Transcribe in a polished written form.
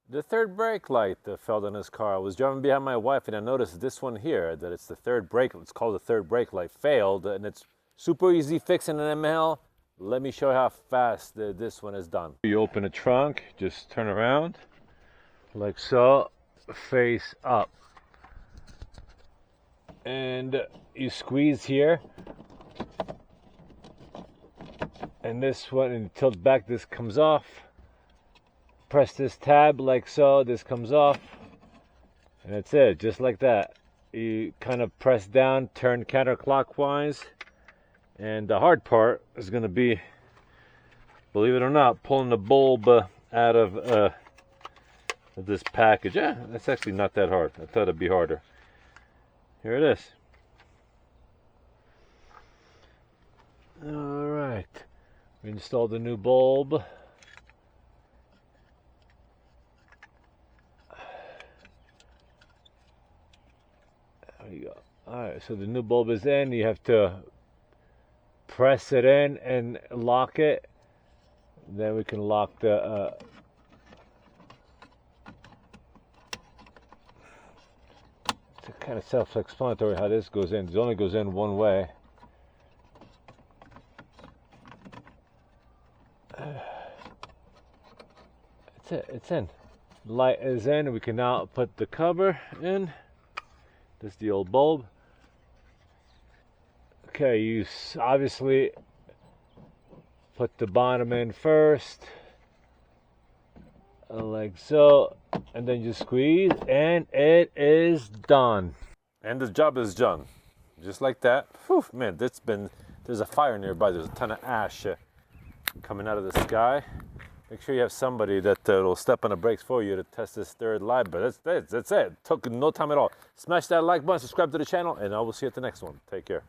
The third brake light failed on this car. I was driving behind my wife and I noticed this one here, that it's the third brake, it's called the third brake light, failed, and it's super easy fixing an ML. Let me show you how fast this one is done. You open the trunk, just turn around, like so, face up. And you squeeze here. And this one, and tilt back, this comes off. Press this tab like so, this comes off. And that's it, just like that. You kind of press down, turn counterclockwise. And the hard part is going to be, believe it or not, pulling the bulb out of this package. Yeah, that's actually not that hard. I thought it'd be harder. Here it is. All right. We installed the new bulb. There you go. All right, so the new bulb is in. You have to press it in and lock it. Then we can lock the it's kind of self-explanatory how this goes in. It only goes in one way. That's it, it's in. Light is in. We can now put the cover in. This is the old bulb. Okay, you obviously put the bottom in first, like so, and then you squeeze, and it is done. And the job is done, just like that. Whew, man, there's a fire nearby. There's a ton of ash coming out of the sky. Make sure you have somebody that will step on the brakes for you to test this third light. But that's it. Took no time at all. Smash that like button, subscribe to the channel, and I will see you at the next one. Take care.